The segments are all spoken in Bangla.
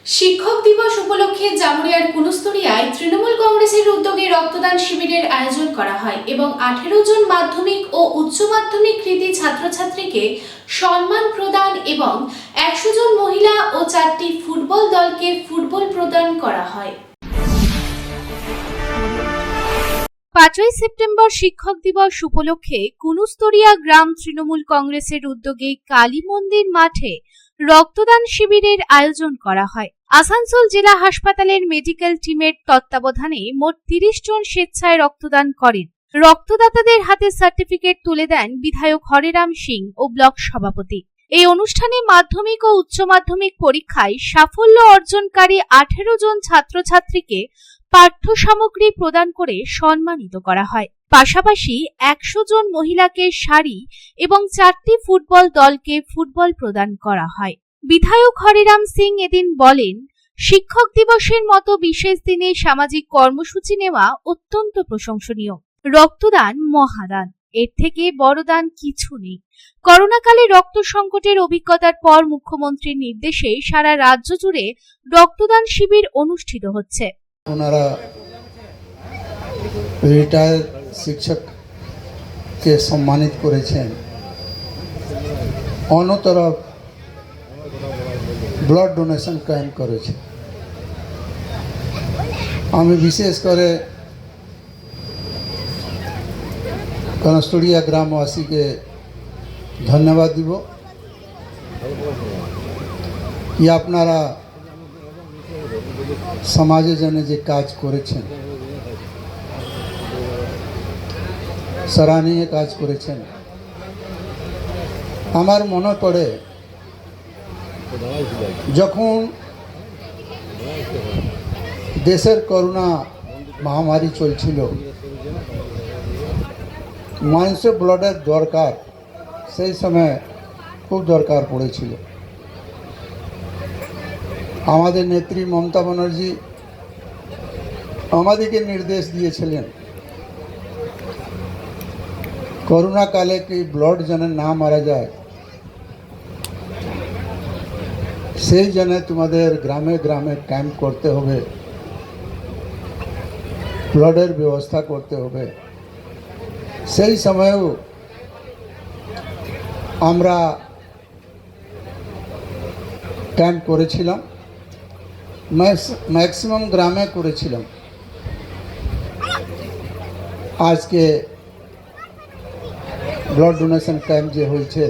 শিক্ষক দিবস উপলক্ষে জামুরিয়ার কুনুস্তরিয়ায় তৃণমূল কংগ্রেসের উদ্যোগে রক্তদান শিবিরের আয়োজন করা হয় এবং 18 জন মাধ্যমিক ও উচ্চ মাধ্যমিক কৃতী ছাত্রছাত্রীকে সম্মান প্রদান এবং 100 জন মহিলা ও 4টি ফুটবল দলকে ফুটবল প্রদান করা হয়। 5ই সেপ্টেম্বর শিক্ষক দিবস উপলক্ষে কুনুস্তরিয়া গ্রাম তৃণমূল কংগ্রেসের উদ্যোগে কালী মন্দির মাঠে রক্তদান শিবিরের আয়োজন করা হয়। আসানসোল জেলা হাসপাতালের মেডিকেল টিমের তত্ত্বাবধানে মোট 30 জন স্বেচ্ছায় রক্তদান করেন। রক্তদাতাদের হাতে সার্টিফিকেট তুলে দেন বিধায়ক হরেরাম সিং ও ব্লক সভাপতি। এই অনুষ্ঠানে মাধ্যমিক ও উচ্চ মাধ্যমিক পরীক্ষায় সাফল্য অর্জনকারী 18 জন ছাত্রছাত্রীকে পাঠ্য সামগ্রী প্রদান করে সম্মানিত করা হয়। পাশাপাশি 100 জন মহিলাকে শাড়ি এবং 4টি ফুটবল দলকে ফুটবল প্রদান করা হয়। বিধায়ক হরেরাম সিং এদিন বলেন, শিক্ষক দিবসের মতো বিশেষ দিনে সামাজিক কর্মসূচি নেওয়া অত্যন্ত প্রশংসনীয়। রক্তদান মহাদান, এর থেকে বড় দান কিছু নেই। করোনাকালে রক্ত সংকটের অভিজ্ঞতার পর মুখ্যমন্ত্রীর নির্দেশে সারা রাজ্য জুড়ে রক্তদান শিবির অনুষ্ঠিত হচ্ছে। ওনারা রিটায়ার শিক্ষককে সম্মানিত করেছেন। অন্য তরফ ব্লাড ডোনেশন ক্যাম্প করেছে। আমি বিশেষ করে কুনুস্তরিয়া গ্রামবাসীকে ধন্যবাদ দিব কি আপনারা সমাজের জন্য যে কাজ করেছেন, সরাহনীয় কাজ করেছেন। আমার মনে পড়ে যখন দেশের করোনা মহামারী চলছিল, মানুষের ব্লাডের দরকার সেই সময় খুব দরকার পড়েছিল। আমাদের নেত্রী মমতা ব্যানার্জি আমাদেরকে নির্দেশ দিয়েছিলেন করোনা কালে কি ব্লাড যেন না মারা যায়, সেই জন্য তোমাদের গ্রামে গ্রামে ক্যাম্প করতে হবে, ব্লাডের ব্যবস্থা করতে হবে। সেই সময়েও আমরা ক্যাম্প করেছিলাম, ম্যাক্সিমাম গ্রামে করেছিলাম। আজকে ব্লাড ডোনেশন ক্যাম্প যে হয়েছে,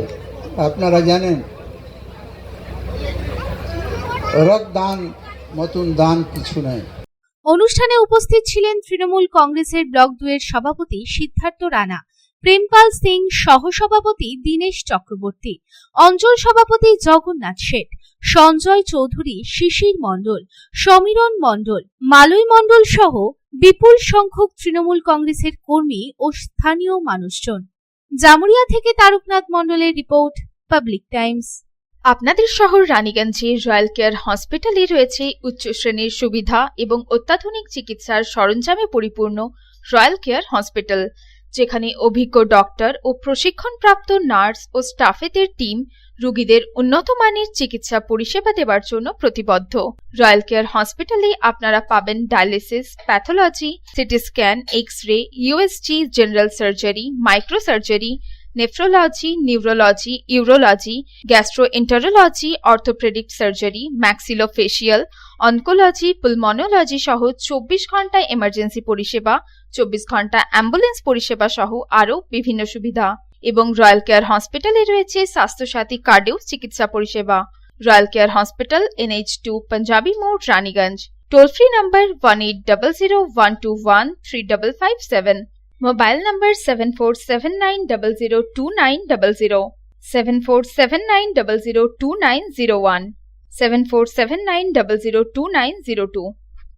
আপনারা জানেন রক্তদান মতন দান কিছু নেই। অনুষ্ঠানে উপস্থিত ছিলেন তৃণমূল কংগ্রেসের ব্লক 2-এর সভাপতি সিদ্ধার্থ রানা, প্রেমপাল সিং, সহসভাপতি দীনেশ চক্রবর্তী, অঞ্চল সভাপতি জগন্নাথ শেঠ, সঞ্জয় চৌধুরী, শিশির মণ্ডল, সমীরণ মণ্ডল, মালয় মণ্ডল সহ বিপুল সংখ্যক তৃণমূল কংগ্রেসের কর্মী ও স্থানীয় মানুষজন। জামুরিয়া থেকে তারকনাথ মণ্ডলের রিপোর্ট, পাবলিক টাইমস। আপনাদের শহর রানীগঞ্জে রয়্যাল কেয়ার হসপিটালে রয়েছে উচ্চ শ্রেণীর সুবিধা এবং অত্যাধুনিক চিকিৎসার সরঞ্জামে পরিপূর্ণ রয়্যাল কেয়ার হসপিটাল, যেখানে অভিজ্ঞ ডক্টর ও প্রশিক্ষণপ্রাপ্ত নার্স ও স্টাফেদের টিম রোগীদের উন্নত মানের চিকিৎসা পরিষেবা দেওয়ার জন্য প্রতিবদ্ধ। রয়্যাল কেয়ার হসপিটালে আপনারা পাবেন dialysis, pathology, CT scan, X ray, USG, general surgery, micro surgery, nephrology, neurology, urology, gastroenterology, orthopedic surgery, maxillofacial, oncology, pulmonology সহ 24 ঘন্টা এমার্জেন্সি পরিষেবা, 24 ঘন্টা অ্যাম্বুলেন্স পরিষেবা সহ আরও বিভিন্ন সুবিধা। এবং রয়্যাল কেয়ার হসপিটালে রয়েছে স্বাস্থ্যসাথী কার্ডেও চিকিৎসা পরিষেবা। Royal care hospital, NH2 panjabi মোড়, Raniganj. Toll free number 180012213557। Mobile number 7479002900, 7479002901, 7479002902।